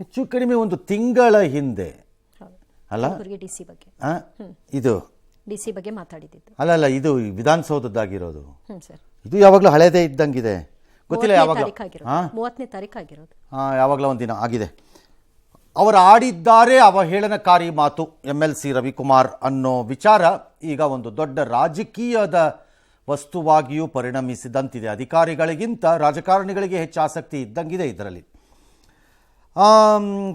ಹೆಚ್ಚು ಕಡಿಮೆ ಒಂದು ತಿಂಗಳ ಹಿಂದೆ ಅಲ್ಲ ಡಿಸಿ ಬಗ್ಗೆ ಇದು ಡಿಸಿ ಬಗ್ಗೆ ಮಾತಾಡಿದ್ದು ಅಲ್ಲ ಇದು ವಿಧಾನಸೌಧದ್ದಾಗಿರೋದು. ಸರ್ ಇದು ಯಾವಾಗಲೂ ಹಳೇದೇ ಇದ್ದಂಗಿದೆ, ಗೊತ್ತಿಲ್ಲ ಯಾವಾಗಲೂ 30ನೇ ತಾರೀಕು ಆಗಿರೋದು. ಯಾವಾಗಲೂ ಒಂದಿನ ಆಗಿದೆ. ಅವರು ಆಡಿದ್ದಾರೆ ಅವಹೇಳನಕಾರಿ ಮಾತು MLC ರವಿಕುಮಾರ್ ಅನ್ನೋ ವಿಚಾರ ಈಗ ಒಂದು ದೊಡ್ಡ ರಾಜಕೀಯದ ವಸ್ತುವಾಗಿಯೂ ಪರಿಣಮಿಸಿದಂತಿದೆ. ಅಧಿಕಾರಿಗಳಿಗಿಂತ ರಾಜಕಾರಣಿಗಳಿಗೆ ಹೆಚ್ಚು ಆಸಕ್ತಿ ಇದ್ದಂಗಿದೆ ಇದರಲ್ಲಿ.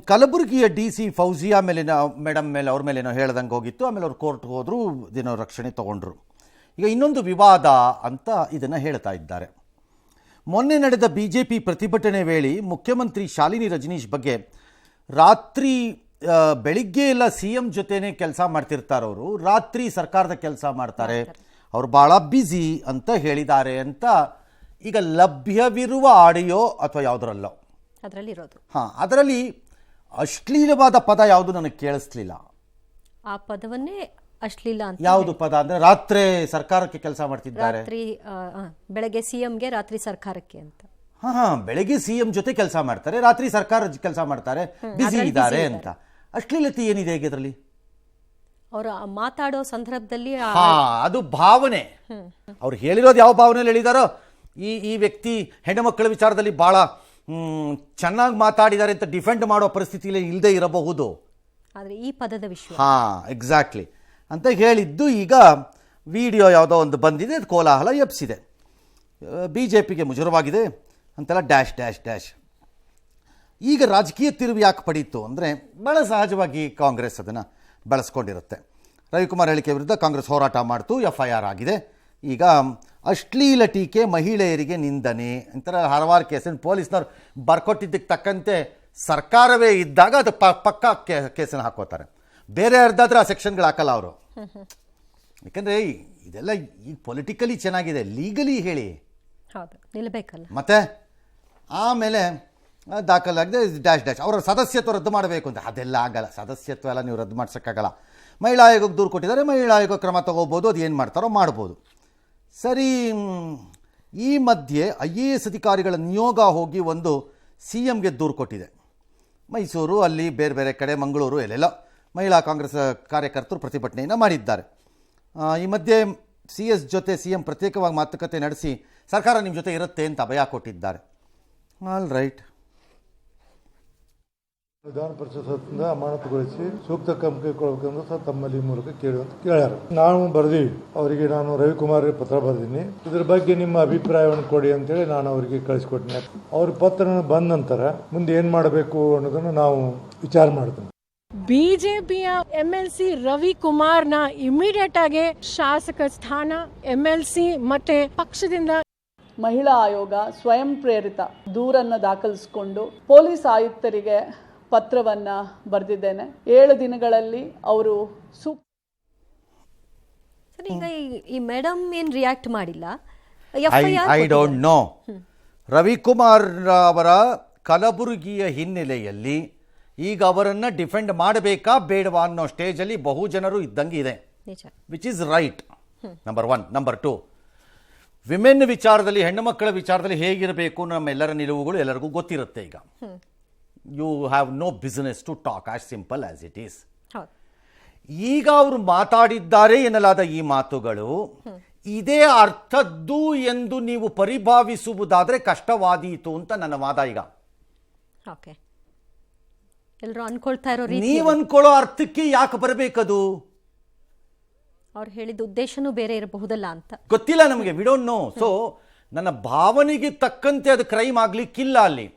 ಕಲಬುರಗಿಯ DC ಫೌಜಿಯಾ ಮೇಲಿನ ಮೇಡಮ್ ಮೇಲೆ ಅವ್ರ ಮೇಲೇನೋ ಹೇಳ್ದಂಗೆ ಹೋಗಿತ್ತು. ಆಮೇಲೆ ಅವ್ರು ಕೋರ್ಟ್ಗೆ ಹೋದರು, ದಿನ ರಕ್ಷಣೆ ತಗೊಂಡ್ರು. ಈಗ ಇನ್ನೊಂದು ವಿವಾದ ಅಂತ ಇದನ್ನು ಹೇಳ್ತಾ ಇದ್ದಾರೆ. ಮೊನ್ನೆ ನಡೆದ BJP ಪ್ರತಿಭಟನೆ ವೇಳೆ ಮುಖ್ಯಮಂತ್ರಿ ಶಾಲಿನಿ ರಜನೀಶ್ ಬಗ್ಗೆ ರಾತ್ರಿ ಬೆಳಿಗ್ಗೆ ಎಲ್ಲ CM ಜೊತೆನೇ ಕೆಲಸ ಮಾಡ್ತಿರ್ತಾರವರು, ರಾತ್ರಿ ಸರ್ಕಾರದ ಕೆಲಸ ಮಾಡ್ತಾರೆ, ಅವರು ಭಾಳ ಬ್ಯುಸಿ ಅಂತ ಹೇಳಿದ್ದಾರೆ ಅಂತ ಈಗ ಲಭ್ಯವಿರುವ ಆಡಿಯೋ ಅಥವಾ ಯಾವುದರಲ್ಲೋ ಅದರಲ್ಲಿ ಅಶ್ಲೀಲವಾದ ಪದ ಯಾವುದು ನನಗೆ ಕೇಳಿಸ್ಲಿಲ್ಲ. ಆ ಪದವನ್ನೇ ಅಶ್ಲೀಲ ಅಂತ. ಯಾವುದು ಪದ ಅಂದ್ರೆ ರಾತ್ರಿ ಸರ್ಕಾರಕ್ಕೆ ಕೆಲಸ ಮಾಡ್ತಿದ್ದಾರೆ, ಬೆಳಗ್ಗೆ CMಗೆ ರಾತ್ರಿ ಸರ್ಕಾರಕ್ಕೆ ಅಂತ. ಬೆಳಗ್ಗೆ CM ಜೊತೆ ಕೆಲಸ ಮಾಡ್ತಾರೆ, ರಾತ್ರಿ ಸರ್ಕಾರ ಕೆಲಸ ಮಾಡ್ತಾರೆ, ಬಿಸಿ ಇದ್ದಾರೆ ಅಂತ. ಅಶ್ಲೀಲತೆ ಏನಿದೆ ಈಗ ಇದರಲ್ಲಿ? ಅವರು ಮಾತಾಡೋ ಸಂದರ್ಭದಲ್ಲಿ ಅದು ಭಾವನೆ. ಅವ್ರು ಹೇಳಿರೋದು ಯಾವ ಭಾವನೆಯಲ್ಲಿ ಹೇಳಿದಾರೋ, ಈ ವ್ಯಕ್ತಿ ಹೆಣ್ಣು ಮಕ್ಕಳ ವಿಚಾರದಲ್ಲಿ ಬಹಳ ಚೆನ್ನಾಗಿ ಮಾತಾಡಿದ್ದಾರೆ ಅಂತ ಡಿಫೆಂಡ್ ಮಾಡೋ ಪರಿಸ್ಥಿತಿಯಲ್ಲಿ ಇಲ್ಲದೆ ಇರಬಹುದು. ಆದರೆ ಈ ಪದದ ವಿಷಯ ಎಕ್ಸಾಕ್ಟ್ಲಿ ಅಂತ ಹೇಳಿದ್ದು. ಈಗ ವಿಡಿಯೋ ಯಾವುದೋ ಒಂದು ಬಂದಿದೆ, ಅದು ಕೋಲಾಹಲ ಎಬ್ಸಿದೆ. BJPಗೆ ಮುಜುರವಾಗಿದೆ ಅಂತೆಲ್ಲ ಡ್ಯಾಶ್ ಡ್ಯಾಶ್ ಡ್ಯಾಶ್. ಈಗ ರಾಜಕೀಯ ತಿರುವು ಯಾಕೆ ಪಡೀತು ಅಂದರೆ, ಭಾಳ ಸಹಜವಾಗಿ ಕಾಂಗ್ರೆಸ್ ಅದನ್ನು ಬಳಸ್ಕೊಂಡಿರುತ್ತೆ. ರವಿಕುಮಾರ್ ಹೇಳಿಕೆ ವಿರುದ್ಧ ಕಾಂಗ್ರೆಸ್ ಹೋರಾಟ ಮಾಡ್ತು, FIR ಆಗಿದೆ. ಈಗ ಅಶ್ಲೀಲ ಟೀಕೆ, ಮಹಿಳೆಯರಿಗೆ ನಿಂದನೆ ಅಂತರ ಹಲವಾರು ಕೇಸನ್ನು ಪೊಲೀಸ್ನವ್ರು ಬರ್ಕೊಟ್ಟಿದ್ದಕ್ಕೆ ತಕ್ಕಂತೆ ಸರ್ಕಾರವೇ ಇದ್ದಾಗ ಅದು ಪಕ್ಕ ಕೇಸನ್ನು ಹಾಕೋತಾರೆ. ಬೇರೆ ಅರ್ಧಾದ್ರೆ ಆ ಸೆಕ್ಷನ್ಗಳು ಹಾಕಲ್ಲ ಅವರು. ಯಾಕಂದರೆ ಇದೆಲ್ಲ ಈಗ ಪೊಲಿಟಿಕಲಿ ಚೆನ್ನಾಗಿದೆ, ಲೀಗಲಿ ಹೇಳಿ ನಿಲ್ಲಬೇಕಲ್ಲ. ಮತ್ತೆ ಆಮೇಲೆ ದಾಖಲಾಗಿದೆ ಡ್ಯಾಶ್ ಡ್ಯಾಶ್. ಅವರ ಸದಸ್ಯತ್ವ ರದ್ದು ಮಾಡಬೇಕು ಅಂತ, ಅದೆಲ್ಲ ಆಗಲ್ಲ. ಸದಸ್ಯತ್ವ ಎಲ್ಲ ನೀವು ರದ್ದು ಮಾಡ್ಸೋಕ್ಕಾಗಲ್ಲ. ಮಹಿಳಾ ಆಯೋಗಕ್ಕೆ ದೂರು ಕೊಟ್ಟಿದ್ದಾರೆ, ಮಹಿಳಾ ಆಯೋಗ ಕ್ರಮ ತಗೋಬೋದು, ಅದು ಏನು ಮಾಡ್ತಾರೋ ಮಾಡ್ಬೋದು. ಸರಿ, ಈ ಮಧ್ಯೆ IAS ಅಧಿಕಾರಿಗಳ ನಿಯೋಗ ಹೋಗಿ ಒಂದು CMಗೆ ದೂರು ಕೊಟ್ಟಿದೆ. ಮೈಸೂರು, ಅಲ್ಲಿ ಬೇರೆ ಬೇರೆ ಕಡೆ, ಮಂಗಳೂರು, ಎಲ್ಲೆಲ್ಲ ಮಹಿಳಾ ಕಾಂಗ್ರೆಸ್ ಕಾರ್ಯಕರ್ತರು ಪ್ರತಿಭಟನೆಯನ್ನು ಮಾಡಿದ್ದಾರೆ. ಈ ಮಧ್ಯೆ CS ಜೊತೆ CM ಪ್ರತ್ಯೇಕವಾಗಿ ಮಾತುಕತೆ ನಡೆಸಿ ಸರ್ಕಾರ ನಿಮ್ಮ ಜೊತೆ ಇರುತ್ತೆ ಅಂತ ಅಭಯ ಕೊಟ್ಟಿದ್ದಾರೆ. All right. ವಿಧಾನ ಪರಿಷತ್ತಿಂದ ಅಮಾನತುಗೊಳಿಸಿ ಸೂಕ್ತ ಕ್ರಮ ಕೈಗೊಳ್ಳಬೇಕೆಂದು ಸಹ ತಮ್ಮಲ್ಲಿ ಮೂಲಕ ಕೇಳ್ಯಾರ. ನಾವು ಬರ್ದೀವಿ ಅವರಿಗೆ. ನಾನು ರವಿಕುಮಾರ್ ಪತ್ರ ಬರ್ದೀನಿ, ಇದ್ರ ಬಗ್ಗೆ ನಿಮ್ಮ ಅಭಿಪ್ರಾಯವನ್ನು ಕೊಡಿ ಅಂತೇಳಿ ನಾನು ಅವರಿಗೆ ಕಳಿಸ್ಕೊಟ್ಟಿನಿ. ಅವ್ರ ಪತ್ರ ಬಂದ ನಂತರ ಮುಂದೆ ಏನ್ ಮಾಡಬೇಕು ಅನ್ನೋದನ್ನು ನಾವು ವಿಚಾರ ಮಾಡ್ತೀವಿ. ಬಿಜೆಪಿಯ MLC ರವಿಕುಮಾರ್ನ ಇಮಿಡಿಯೇಟ್ ಆಗಿ ಶಾಸಕ ಸ್ಥಾನ, MLC ಮತ್ತೆ ಪಕ್ಷದಿಂದ ಮಹಿಳಾ ಆಯೋಗ ಸ್ವಯಂ ಪ್ರೇರಿತ ದೂರನ್ನು ದಾಖಲಿಸಿಕೊಂಡು ಪೊಲೀಸ್ ಆಯುಕ್ತರಿಗೆ ಪತ್ರವನ್ನ ಬರೆದಿದ್ದೇನೆ. 7 ದಿನಗಳಲ್ಲಿ ಅವರು ಈಗ ಈ ಮೇಡಮ್ ಏನ್ ರಿಯಾಕ್ಟ್ ಮಾಡಿಲ್ಲ. I don't know. ರವಿಕುಮಾರ್ ಅವರ ಕಲಬುರಗಿಯ ಹಿನ್ನೆಲೆಯಲ್ಲಿ ಈಗ ಅವರನ್ನು ಡಿಫೆಂಡ್ ಮಾಡಬೇಕಾ ಬೇಡವಾ ಅನ್ನೋ ಸ್ಟೇಜಲ್ಲಿ ಬಹು ಜನರು ಇದ್ದಂಗೆ ಇದೆ, which is right. Number 1. Number 2, women ವಿಚಾರದಲ್ಲಿ, ಹೆಣ್ಣು ಮಕ್ಕಳ ವಿಚಾರದಲ್ಲಿ ಹೇಗಿರಬೇಕು ನಮ್ಮೆಲ್ಲರ ನಿಲುವುಗಳು ಎಲ್ಲರಿಗೂ ಗೊತ್ತಿರುತ್ತೆ. ಈಗ you have no business to talk, as simple as it is. ಈಗ ಅವರು ಮಾತಾಡಿದ್ದಾರೆ ಎನ್ನಲಾದ ಈ ಮಾತುಗಳು ಇದೇ ಅರ್ಥದ್ದು ಎಂದು ನೀವು ಪರಿಭಾವಿಸುವುದಾದರೆ ಕಷ್ಟವಾದೀತು ಅಂತ ನನ್ನ ವಾದ. ಈಗ ಎಲ್ಲರೂ ಅನ್ಕೊಳ್ತಾ ಇರೋ ನೀವು ಅನ್ಕೊಳ್ಳೋ ಅರ್ಥಕ್ಕೆ ಯಾಕೆ ಬರಬೇಕದು? ಅವ್ರು ಹೇಳಿದ ಉದ್ದೇಶನೂ ಬೇರೆ ಇರಬಹುದಲ್ಲ ಅಂತ ಗೊತ್ತಿಲ್ಲ ನಮಗೆ, ವಿ ಡೋಂಟ್ ನೋ. ಸೊ ನನ್ನ ಭಾವನೆಗೆ ತಕ್ಕಂತೆ ಅದು ಕ್ರೈಮ್ ಆಗ್ಲಿಕ್ಕಿಲ್ಲ ಅಲ್ಲಿ.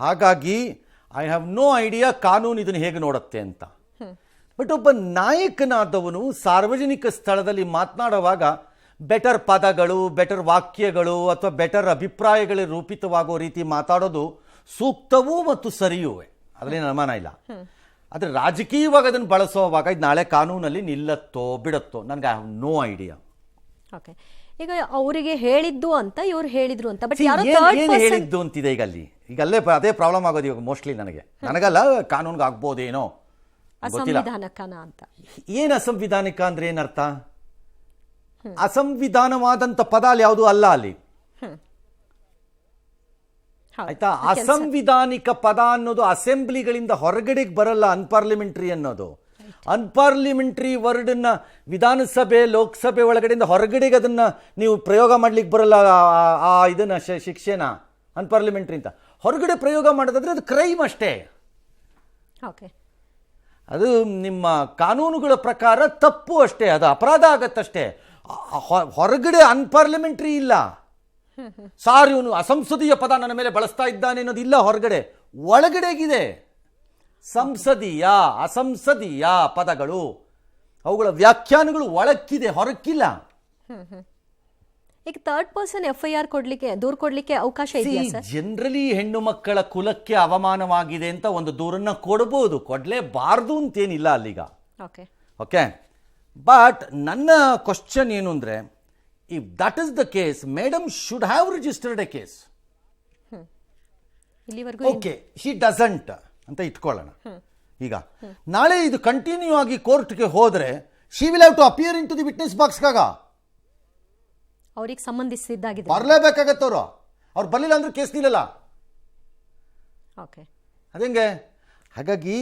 ಹಾಗಾಗಿ ಐ ಹ್ಯಾವ್ ನೋ ಐಡಿಯಾ ಕಾನೂನು ಇದನ್ನು ಹೇಗೆ ನೋಡುತ್ತೆ ಅಂತ. ಬಟ್ ಒಬ್ಬ ನಾಯಕನಾದವನು ಸಾರ್ವಜನಿಕ ಸ್ಥಳದಲ್ಲಿ ಮಾತನಾಡುವಾಗ ಬೆಟರ್ ಪದಗಳು, ಬೆಟರ್ ವಾಕ್ಯಗಳು ಅಥವಾ ಬೆಟರ್ ಅಭಿಪ್ರಾಯಗಳು ರೂಪಿತವಾಗುವ ರೀತಿ ಮಾತಾಡೋದು ಸೂಕ್ತವೂ ಮತ್ತು ಸರಿಯುವೆ, ಅದರಲ್ಲಿ ಅನುಮಾನ ಇಲ್ಲ. ಆದರೆ ರಾಜಕೀಯವಾಗಿ ಅದನ್ನು ಬಳಸುವಾಗ ಇದು ನಾಳೆ ಕಾನೂನಲ್ಲಿ ನಿಲ್ಲತ್ತೋ ಬಿಡತ್ತೋ ನನಗೆ ಐ ಹ್ಯಾವ್ ನೋ ಐಡಿಯಾ. ಈಗ ಅವರಿಗೆ ಹೇಳಿದ್ದು ಅಂತ ಇವ್ರು ಹೇಳಿದ್ರು ಅಂತ, ಬಟ್ ಏನು ಹೇಳಿದ್ದು ಅಂತಿದೆ ಈಗ ಅಲ್ಲಿ. ಈಗ ಅಲ್ಲೇ ಅದೇ ಪ್ರಾಬ್ಲಮ್ ಆಗೋದು ಇವಾಗ ಮೋಸ್ಟ್ಲಿ ನನಗಲ್ಲ, ಕಾನೂನ್ಗೆ ಆಗ್ಬೋದೇನೋ ಗೊತ್ತಿಲ್ಲ. ಅಂತ ಏನು ಅಸಂವಿಧಾನಿಕ ಅಂದ್ರೆ ಏನರ್ಥ? ಅಸಂವಿಧಾನವಾದಂಥ ಪದ ಅಲ್ಲಿ ಯಾವುದು ಅಲ್ಲ ಅಲ್ಲಿ. ಆಯ್ತಾ? ಅಸಂವಿಧಾನಿಕ ಪದ ಅನ್ನೋದು ಅಸೆಂಬ್ಲಿಗಳಿಂದ ಹೊರಗಡೆಗೆ ಬರಲ್ಲ. ಅನ್ಪಾರ್ಲಿಮೆಂಟ್ರಿ ಅನ್ನೋದು ಅನ್ಪಾರ್ಲಿಮೆಂಟ್ರಿ ವರ್ಡನ್ನ ವಿಧಾನಸಭೆ ಲೋಕಸಭೆ ಒಳಗಡೆಯಿಂದ ಹೊರಗಡೆಗೆ ಅದನ್ನ ನೀವು ಪ್ರಯೋಗ ಮಾಡ್ಲಿಕ್ಕೆ ಬರಲ್ಲ. ಇದನ್ನ ಶಿಕ್ಷೆನ ಅನ್ಪಾರ್ಲಿಮೆಂಟ್ರಿ ಅಂತ ಹೊರಗಡೆ ಪ್ರಯೋಗ ಮಾಡೋದಾದ್ರೆ ಅದು ಕ್ರೈಮ್ ಅಷ್ಟೇ. ಓಕೆ, ಅದು ನಿಮ್ಮ ಕಾನೂನುಗಳ ಪ್ರಕಾರ ತಪ್ಪು ಅಷ್ಟೇ, ಅದು ಅಪರಾಧ ಆಗತ್ತಷ್ಟೇ. ಹೊರಗಡೆ ಅನ್ಪಾರ್ಲಿಮೆಂಟ್ರಿ ಇಲ್ಲ. ಸಾರ್ ಇವನು ಅಸಂಸದೀಯ ಪದ ನನ್ನ ಮೇಲೆ ಬಳಸ್ತಾ ಇದ್ದಾನೆ ಅನ್ನೋದಿಲ್ಲ. ಹೊರಗಡೆ, ಒಳಗಡೆಗಿದೆ ಸಂಸದೀಯ ಅಸಂಸದೀಯ ಪದಗಳು, ಅವುಗಳ ವ್ಯಾಖ್ಯಾನಗಳು ಒಳಕ್ಕಿದೆ, ಹೊರಕ್ಕಿಲ್ಲ. ಈಗ ಥರ್ಡ್ ಪರ್ಸನ್ FIR ಕೊಡ್ಲಿಕ್ಕೆ, ದೂರು ಕೊಡ್ಲಿಕ್ಕೆ ಅವಕಾಶ ಇದೆಯಾ ಸರ್? ಜನರಲಿ ಹೆಣ್ಣು ಮಕ್ಕಳ ಕುಲಕ್ಕೆ ಅವಮಾನವಾಗಿದೆ ಅಂತ ಒಂದು ದೂರನ್ನ ಕೊಡಬಹುದು, ಕೊಡಲೇಬಾರ್ದು ಅಂತೇನಿಲ್ಲ ಅಲ್ಲಿಗ. ಓಕೆ ಓಕೆ, ಬಟ್ ನನ್ನ ಕ್ವಶನ್ ಏನು ಅಂದರೆ, if that is the case, madam should have registered a case. ಇಲ್ಲಿವರೆಗೂ ಓಕೆ, ಶಿ ಡಸಂಟ್ ಅಂತ ಇಟ್ಕೊಳ್ಳೋಣ. ಈಗ ನಾಳೆ ಇದು ಕಂಟಿನ್ಯೂ ಆಗಿ ಕೋರ್ಟ್ಗೆ ಹೋದ್ರೆ she will have to appear in to the witness ಬಾಕ್ಸ್ಗಾಗ ಅವ್ರಿಗೆ ಸಂಬಂಧಿಸಿದ್ದಾಗಿದೆ, ಬರಲೇಬೇಕಾಗತ್ತವ್ರು. ಅವ್ರು ಬರಲಿಲ್ಲ ಅಂದ್ರೆ ಕೇಸ್ ನಿಲ್ಲಲ್ಲ. ಓಕೆ, ಅದಂಗೆ. ಹಾಗಾಗಿ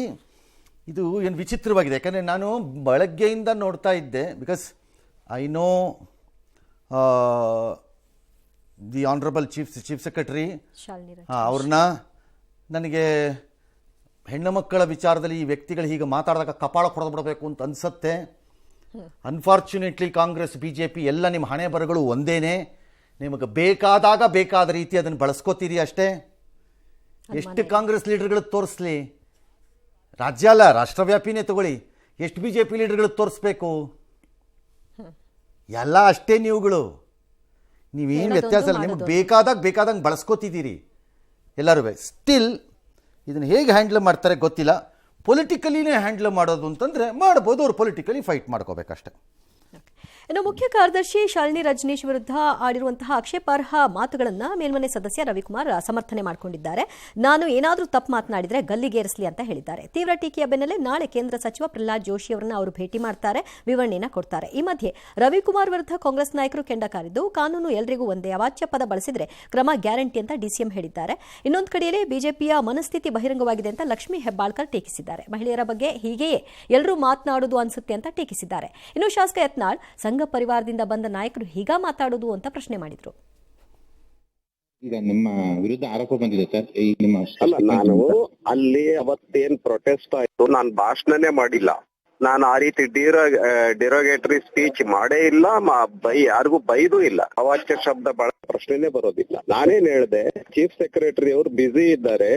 ಇದು ಏನು ವಿಚಿತ್ರವಾಗಿದೆ. ಯಾಕಂದರೆ ನಾನು ಬೆಳಗ್ಗೆಯಿಂದ ನೋಡ್ತಾ ಇದ್ದೆ, because I know the honourable chief secretary, ಅವ್ರನ್ನ ನನಗೆ ಹೆಣ್ಣು ಮಕ್ಕಳ ವಿಚಾರದಲ್ಲಿ ಈ ವ್ಯಕ್ತಿಗಳು ಹೀಗೆ ಮಾತಾಡಿದಾಗ ಕಪಾಳ ಕೊಡಬಿಡಬೇಕು ಅಂತ ಅನ್ಸತ್ತೆ. ಅನ್ಫಾರ್ಚುನೇಟ್ಲಿ ಕಾಂಗ್ರೆಸ್ BJP ಎಲ್ಲ ನಿಮ್ಮ ಹಣೆ ಬರಗಳು ಒಂದೇನೆ. ನಿಮಗೆ ಬೇಕಾದಾಗ ಬೇಕಾದ ರೀತಿ ಅದನ್ನು ಬಳಸ್ಕೋತೀರಿ ಅಷ್ಟೇ. ಎಷ್ಟು ಕಾಂಗ್ರೆಸ್ ಲೀಡರ್ಗಳಿಗೆ ತೋರಿಸ್ಲಿ, ರಾಜ್ಯ ಅಲ್ಲ ರಾಷ್ಟ್ರವ್ಯಾಪಿನೇ ತಗೊಳ್ಳಿ, ಎಷ್ಟು BJP ಲೀಡರ್ಗಳಿಗೆ ತೋರಿಸ್ಬೇಕು? ಎಲ್ಲ ಅಷ್ಟೇ ನೀವುಗಳು. ನೀವೇನು ವ್ಯತ್ಯಾಸ ಇಲ್ಲ, ನಿಮ್ಗೆ ಬೇಕಾದಂಗೆ ಬಳಸ್ಕೋತಿದ್ದೀರಿ ಎಲ್ಲರೂ. ಸ್ಟಿಲ್ ಇದನ್ನು ಹೇಗೆ ಹ್ಯಾಂಡಲ್ ಮಾಡ್ತಾರೆ ಗೊತ್ತಿಲ್ಲ. ಪೊಲಿಟಿಕಲಿನೇ ಹ್ಯಾಂಡಲ್ ಮಾಡೋದು ಅಂತಂದರೆ ಮಾಡ್ಬೋದು, ಅವ್ರು ಪೊಲಿಟಿಕಲಿ ಫೈಟ್ ಮಾಡ್ಕೋಬೇಕಷ್ಟೆ. ಇನ್ನು ಮುಖ್ಯ ಕಾರ್ಯದರ್ಶಿ ಶಾಲಿನಿ ರಜನೀಶ್ ವಿರುದ್ಧ ಆಡಿರುವಂತಹ ಆಕ್ಷೇಪಾರ್ಹ ಮಾತುಗಳನ್ನು ಮೇಲ್ಮನೆ ಸದಸ್ಯ ರವಿಕುಮಾರ್ ಸಮರ್ಥನೆ ಮಾಡಿಕೊಂಡಿದ್ದಾರೆ. ನಾನು ಏನಾದರೂ ತಪ್ಪು ಮಾತನಾಡಿದರೆ ಗಲ್ಲಿಗೇರಿಸಲಿ ಅಂತ ಹೇಳಿದ್ದಾರೆ. ತೀವ್ರ ಟೀಕೆಯ ಬೆನ್ನಲ್ಲೇ ನಾಳೆ ಕೇಂದ್ರ ಸಚಿವ ಪ್ರಹ್ಲಾದ್ ಜೋಶಿ ಅವರನ್ನು ಅವರು ಭೇಟಿ ಮಾಡ್ತಾರೆ, ವಿವರಣೆಯನ್ನು ಕೊಡ್ತಾರೆ. ಈ ಮಧ್ಯೆ ರವಿಕುಮಾರ್ ವಿರುದ್ಧ ಕಾಂಗ್ರೆಸ್ ನಾಯಕರು ಕೆಂಡ ಕಾರಿದ್ದು, ಕಾನೂನು ಎಲ್ರಿಗೂ ಒಂದೇ, ಅವಾಚ್ಯ ಪದ ಬಳಸಿದರೆ ಕ್ರಮ ಗ್ಯಾರಂಟಿ ಅಂತ DCM ಹೇಳಿದ್ದಾರೆ. ಇನ್ನೊಂದು ಕಡೆಯಲ್ಲಿ ಬಿಜೆಪಿಯ ಮನಸ್ಥಿತಿ ಬಹಿರಂಗವಾಗಿದೆ ಅಂತ ಲಕ್ಷ್ಮೀ ಹೆಬ್ಬಾಳ್ಕರ್ ಟೀಕಿಸಿದ್ದಾರೆ. ಮಹಿಳೆಯರ ಬಗ್ಗೆ ಹೀಗೆಯೇ ಎಲ್ಲರೂ ಮಾತನಾಡುವುದು ಅನ್ಸುತ್ತೆ ಅಂತ ಟೀಕಿಸಿದ್ದಾರೆ. ಇನ್ನು ಶಾಸಕ ಯತ್ನಾಳ್ ಸಂಘ ಪರಿವಾರದಿಂದ ಬಂದ ನಾಯಕರು ಹೀಗ ಮಾತಾಡೋದು ಅಂತ ಪ್ರಶ್ನೆ ಮಾಡಿದ್ರು. ಈಗ ನಿಮ್ಮ ವಿರುದ್ಧ ಆರೋಪ ಬಂದಿದೆ ಸರ್, ಈ ನಿಮ್ಮ ಅಲ್ಲ, ನಾನು ಅಲ್ಲಿ ಅವತ್ತೇನ್ ಪ್ರೊಟೆಸ್ಟ್ ಆಯ್ತು, ನಾನು ಭಾಷಣನೇ ಮಾಡಿಲ್ಲ. ನಾನು ಆ ರೀತಿ ಡಿರೋಗೇಟರಿ ಸ್ಪೀಚ್ ಮಾಡೇ ಇಲ್ಲ, ಯಾರಿಗೂ ಬೈದೂ ಇಲ್ಲ. ಅವಾಚ್ಯ ಶಬ್ದ ಪ್ರಶ್ನೆನೇ ಬರೋದಿಲ್ಲ. ನಾನೇನ್ ಹೇಳ್ದೆ, ಚೀಫ್ ಸೆಕ್ರೆಟರಿ ಅವರು ಬ್ಯುಸಿ ಇದ್ದಾರೆ,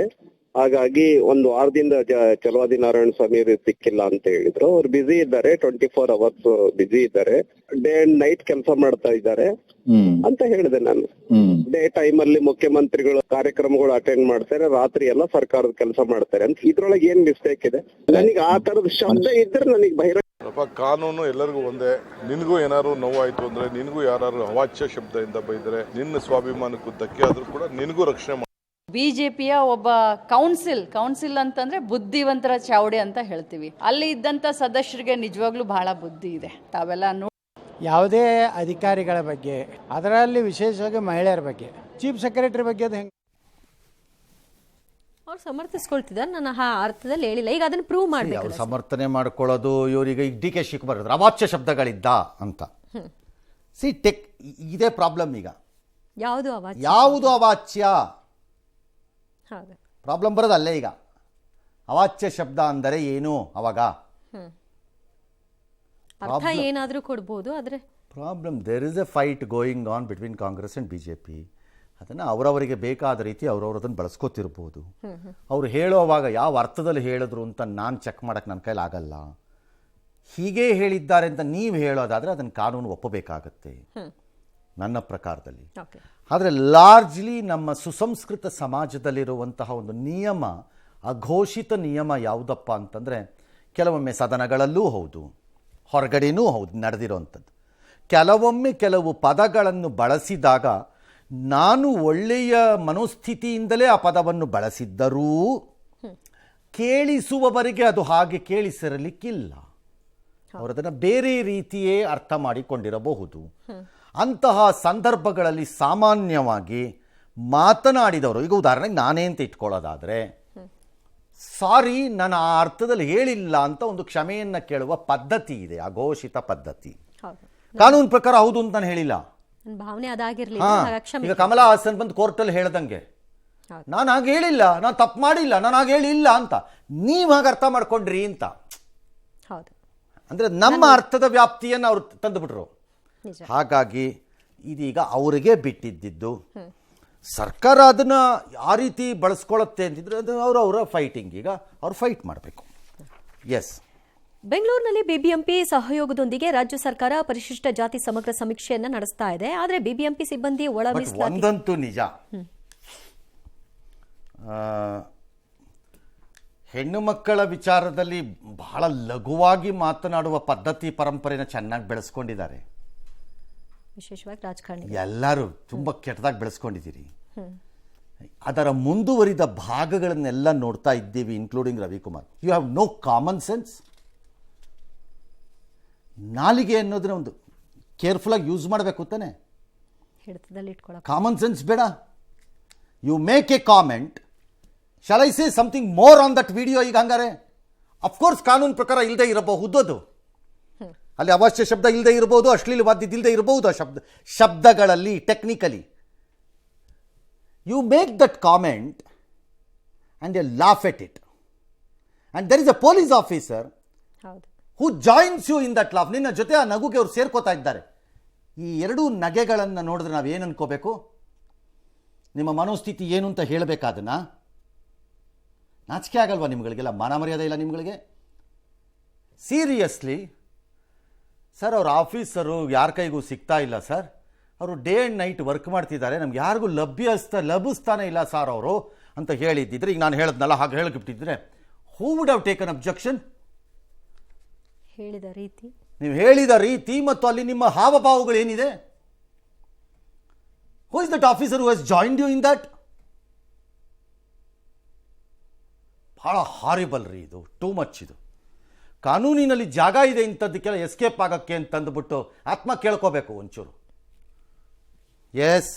ಹಾಗಾಗಿ ಒಂದು ವಾರದಿಂದ ಚಲವಾದಿ ನಾರಾಯಣ ಸ್ವಾಮಿ ಸಿಕ್ಕಿಲ್ಲ ಅಂತ ಹೇಳಿದ್ರು. ಅವ್ರು ಬ್ಯುಸಿ ಇದ್ದಾರೆ, 24 hours ಬ್ಯುಸಿ ಇದ್ದಾರೆ, ಡೇ ಅಂಡ್ ನೈಟ್ ಕೆಲಸ ಮಾಡ್ತಾ ಇದ್ದಾರೆ ಅಂತ ಹೇಳಿದೆ ನಾನು. ಡೇ ಟೈಮ್ ಅಲ್ಲಿ ಮುಖ್ಯಮಂತ್ರಿಗಳು ಕಾರ್ಯಕ್ರಮಗಳು ಅಟೆಂಡ್ ಮಾಡ್ತಾರೆ, ರಾತ್ರಿ ಎಲ್ಲ ಸರ್ಕಾರದ ಕೆಲಸ ಮಾಡ್ತಾರೆ ಅಂತ. ಇದ್ರೊಳಗೆ ಏನ್ ಮಿಸ್ಟೇಕ್ ಇದೆ? ನನಗೆ ಆ ತರದ ಶಬ್ದ ಇದ್ರೆ ನನಗೆ ಬಹಿರಂಗ. ಕಾನೂನು ಎಲ್ಲರಿಗೂ ಒಂದೇ. ನಿನಗೂ ಏನಾದ್ರು ನೋವಾಯ್ತು ಅಂದ್ರೆ, ನಿನಗೂ ಯಾರು ಅವಾಚ್ಯ ಶಬ್ದದಿಂದ ಬೈದ್ರೆ, ನಿನ್ನ ಸ್ವಾಭಿಮಾನಕ್ಕೂ ಧಕ್ಕೆ ಆದ್ರೂ ಕೂಡ ನಿನಗೂ ರಕ್ಷಣೆ. ಬಿಜೆಪಿಯ ಒಬ್ಬ ಕೌನ್ಸಿಲ್ ಅಂತಂದ್ರೆ ಬುದ್ಧಿವಂತರ ಚಾವಡಿ ಅಂತ ಹೇಳ್ತೀವಿ. ಅಲ್ಲಿ ಇದ್ದಂತ ಸದಸ್ಯರಿಗೆ ನಿಜವಾಗ್ಲೂ ಬಹಳ ಬುದ್ಧಿ ಇದೆ. ತಾವೆಲ್ಲ ಯಾವುದೇ ಅಧಿಕಾರಿಗಳ ಬಗ್ಗೆ, ಅದರಲ್ಲಿ ವಿಶೇಷವಾಗಿ ಮಹಿಳೆಯರ ಬಗ್ಗೆ, ಚೀಫ್ ಸೆಕ್ರೆಟರಿ ಬಗ್ಗೆ ಅದು ಹೆಂಗೆ ಅವ್ರು ಸಮರ್ಥಿಸ್ಕೊಳ್ತಿದ್ದಾರೆ. ನಾನು ಆ ಅರ್ಥದಲ್ಲಿ ಹೇಳಿಲ್ಲ. ಈಗ ಅದನ್ನು ಪ್ರೂವ್ ಮಾಡಬೇಕು. ಅವ್ರು ಸಮರ್ಥನೆ ಮಾಡ್ಕೊಳ್ಳೋದು, ಇವರಿಗೆ ಈಗ DK ಶಿವಕುಮಾರ್ ಅವಾಚ್ಯ ಶಬ್ದಗಳಿದ್ದ ಅಂತ. ಇದೇ ಪ್ರಾಬ್ಲಮ್. ಈಗ ಯಾವುದು ಅವಾಚ್ಯ ಪ್ರಾಬ್ಲಮ್ ಬರೋದು ಅಲ್ಲೇ. ಈಗ ಅವಾಚ್ಯ ಶಬ್ದ ಅಂದರೆ ಏನು? ಅವಾಗ ಅರ್ಥ ಏನಾದರೂ ಕೊಡ್ಬೋದು. ಆದರೆ problem, there is a fight going on between Congress and BJP. ಅದನ್ನು ಅವರವರಿಗೆ ಬೇಕಾದ ರೀತಿ ಅದನ್ನು ಬಳಸ್ಕೋತಿರ್ಬೋದು. ಅವ್ರು ಹೇಳೋವಾಗ ಯಾವ ಅರ್ಥದಲ್ಲಿ ಹೇಳಿದ್ರು ಅಂತ ನಾನು ಚೆಕ್ ಮಾಡೋಕ್ಕೆ ನನ್ನ ಕೈಲಿ ಆಗಲ್ಲ. ಹೀಗೆ ಹೇಳಿದ್ದಾರೆ ಅಂತ ನೀವು ಹೇಳೋದಾದರೆ ಅದನ್ನು ಕಾನೂನು ಒಪ್ಪಬೇಕಾಗತ್ತೆ ನನ್ನ ಪ್ರಕಾರದಲ್ಲಿ. ಆದರೆ ಲಾರ್ಜ್ಲಿ ನಮ್ಮ ಸುಸಂಸ್ಕೃತ ಸಮಾಜದಲ್ಲಿರುವಂತಹ ಒಂದು ನಿಯಮ, ಅಘೋಷಿತ ನಿಯಮ ಯಾವುದಪ್ಪ ಅಂತಂದರೆ, ಕೆಲವೊಮ್ಮೆ ಸದನಗಳಲ್ಲೂ ಹೌದು, ಹೊರಗಡೆನೂ ಹೌದು ನಡೆದಿರೋವಂಥದ್ದು. ಕೆಲವೊಮ್ಮೆ ಕೆಲವು ಪದಗಳನ್ನು ಬಳಸಿದಾಗ ನಾನು ಒಳ್ಳೆಯ ಮನೋಸ್ಥಿತಿಯಿಂದಲೇ ಆ ಪದವನ್ನು ಬಳಸಿದ್ದರೂ ಕೇಳಿಸುವವರಿಗೆ ಅದು ಹಾಗೆ ಕೇಳಿಸಿರಲಿಕ್ಕಿಲ್ಲ. ಅವರದನ್ನು ಬೇರೆ ರೀತಿಯೇ ಅರ್ಥ ಮಾಡಿಕೊಂಡಿರಬಹುದು. ಅಂತಹ ಸಂದರ್ಭಗಳಲ್ಲಿ ಸಾಮಾನ್ಯವಾಗಿ ಮಾತನಾಡಿದವರು, ಈಗ ಉದಾಹರಣೆಗೆ ನಾನೇ ಅಂತ ಇಟ್ಕೊಳ್ಳೋದಾದರೆ, ಸಾರಿ ನಾನು ಆ ಅರ್ಥದಲ್ಲಿ ಹೇಳಿಲ್ಲ ಅಂತ ಒಂದು ಕ್ಷಮೆಯನ್ನು ಕೇಳುವ ಪದ್ಧತಿ ಇದೆ, ಅಘೋಷಿತ ಪದ್ಧತಿ. ಕಾನೂನು ಪ್ರಕಾರ ಹೌದು ಅಂತ ನಾನು ಹೇಳಿಲ್ಲ. ಭಾವನೆ ಅದಾಗಿರ್ಲಿ. ಈಗ ಕಮಲಾ ಹಾಸನ್ ಬಂದು ಕೋರ್ಟಲ್ಲಿ ಹೇಳ್ದಂಗೆ ನಾನು ಹಾಗೆ ಹೇಳಿಲ್ಲ, ನಾನು ತಪ್ಪು ಮಾಡಿಲ್ಲ, ನಾನು ಹಾಗೆ ಹೇಳಿಲ್ಲ ಅಂತ ನೀವು ಹಾಗೆ ಅರ್ಥ ಮಾಡ್ಕೊಂಡ್ರಿ ಅಂತ. ಹೌದು, ಅಂದರೆ ನಮ್ಮ ಅರ್ಥದ ವ್ಯಾಪ್ತಿಯನ್ನು ಅವರು ತಂದುಬಿಟ್ರು. ಹಾಗಾಗಿ ಇದೀಗ ಅವರಿಗೆ ಬಿಟ್ಟಿದ್ದು. ಸರ್ಕಾರ ಅದನ್ನು ಆ ರೀತಿ ಬಳಸ್ಕೊಳ್ಳುತ್ತೆ ಅಂತಿದ್ರೆ ಅದು ಅವರ ಫೈಟಿಂಗ್. ಈಗ ಅವ್ರು ಫೈಟ್ ಮಾಡಬೇಕು. ಎಸ್. ಬೆಂಗಳೂರಿನಲ್ಲಿ ಬಿಬಿಎಂಪಿ ಸಹಯೋಗದೊಂದಿಗೆ ರಾಜ್ಯ ಸರ್ಕಾರ ಪರಿಶಿಷ್ಟ ಜಾತಿ ಸಮಗ್ರ ಸಮೀಕ್ಷೆಯನ್ನು ನಡೆಸ್ತಾ ಇದೆ. ಆದರೆ ಬಿಬಿಎಂಪಿ ಸಿಬ್ಬಂದಿ ಒಳ ಮೀಸಲಾತಿ ಒಂದಂತೂ ನಿಜ, ಹೆಣ್ಣು ಮಕ್ಕಳ ವಿಚಾರದಲ್ಲಿ ಬಹಳ ಲಘುವಾಗಿ ಮಾತನಾಡುವ ಪದ್ಧತಿ ಪರಂಪರೆನ ಚೆನ್ನಾಗಿ ಬೆಳೆಸ್ಕೊಂಡಿದ್ದಾರೆ. ವಿಶೇಷವಾಗಿ ರಾಜಕಾರಣಿ ಎಲ್ಲರೂ ತುಂಬ ಕೆಟ್ಟದಾಗಿ ಬೆಳೆಸ್ಕೊಂಡಿದ್ದೀರಿ. ಅದರ ಮುಂದುವರಿದ ಭಾಗಗಳನ್ನೆಲ್ಲ ನೋಡ್ತಾ ಇದ್ದೀವಿ, including Ravikumar. You have no common sense. ನಾಲಿಗೆ ಅನ್ನೋದನ್ನ ಒಂದು ಕೇರ್ಫುಲ್ಲಾಗಿ ಯೂಸ್ ಮಾಡಬೇಕು ತಾನೆ. ಕಾಮನ್ ಸೆನ್ಸ್ ಬೇಡ. You make a comment, shall I say something more on that video? ಈಗ ಹಂಗಾರೆ ಅಫ್ಕೋರ್ಸ್ ಕಾನೂನು ಪ್ರಕಾರ ಇಲ್ಲದೆ ಇರಬಹುದು, ಅದು ಅಲ್ಲಿ ಅವಾಚ್ಯ ಶಬ್ದ ಇಲ್ಲದೆ ಇರಬಹುದು, ಅಶ್ಲೀಲವಾದಿದ್ದಿಲ್ಲದೆ ಇರಬಹುದು. ಶಬ್ದಗಳಲ್ಲಿ technically you make that comment and you laugh at it, and there is a police officer who joins you in that laugh. ನಿನ್ನ ಜೊತೆ ಆ ನಗುಗೆ ಅವ್ರು ಸೇರ್ಕೋತಾ ಇದ್ದಾರೆ. ಈ ಎರಡೂ ನಗೆಗಳನ್ನು ನೋಡಿದ್ರೆ ನಾವು ಏನು ಅನ್ಕೋಬೇಕು? ನಿಮ್ಮ ಮನೋಸ್ಥಿತಿ ಏನು ಅಂತ ಹೇಳಬೇಕಾದನ್ನ. ನಾಚಿಕೆ ಆಗಲ್ವಾ ನಿಮ್ಗಳಿಗೆಲ್ಲ? ಮಾನ ಮರ್ಯಾದೆ ಇಲ್ಲ ನಿಮ್ಗಳಿಗೆ? ಸೀರಿಯಸ್ಲಿ ಸರ್, ಅವ್ರ ಆಫೀಸರು ಯಾರ ಕೈಗೂ ಸಿಗ್ತಾ ಇಲ್ಲ ಸರ್, ಅವರು ಡೇ ಆ್ಯಂಡ್ ನೈಟ್ ವರ್ಕ್ ಮಾಡ್ತಿದ್ದಾರೆ, ನಮ್ಗೆ ಯಾರಿಗೂ ಲಭಿಸ್ತಾನೆ ಇಲ್ಲ ಸರ್ ಅವರು ಅಂತ ಹೇಳಿದ್ದಿದ್ರೆ, ಈಗ ನಾನು ಹೇಳಿದ್ನಲ್ಲ ಹಾಗೆ ಹೇಳಿಬಿಟ್ಟಿದ್ರೆ, who would have taken objection? ಹೇಳಿದ ರೀತಿ, ನೀವು ಹೇಳಿದ ರೀತಿ ಮತ್ತು ಅಲ್ಲಿ ನಿಮ್ಮ ಹಾವಭಾವಗಳು ಏನಿದೆ. Who is that officer who has joined you in that? ಬಹಳ ಹಾರಿಬಲ್ ರೀ ಇದು, ಟೂ ಮಚ್ ಇದು. ಕಾನೂನಿನಲ್ಲಿ ಜಾಗ ಇದೆ ಇಂಥದ್ದಕ್ಕೆಲ್ಲ ಎಸ್ಕೇಪ್ ಆಗೋಕ್ಕೆ ಅಂತಂದುಬಿಟ್ಟು ಆತ್ಮ ಕೇಳ್ಕೋಬೇಕು ಒಂಚೂರು. ಎಸ್.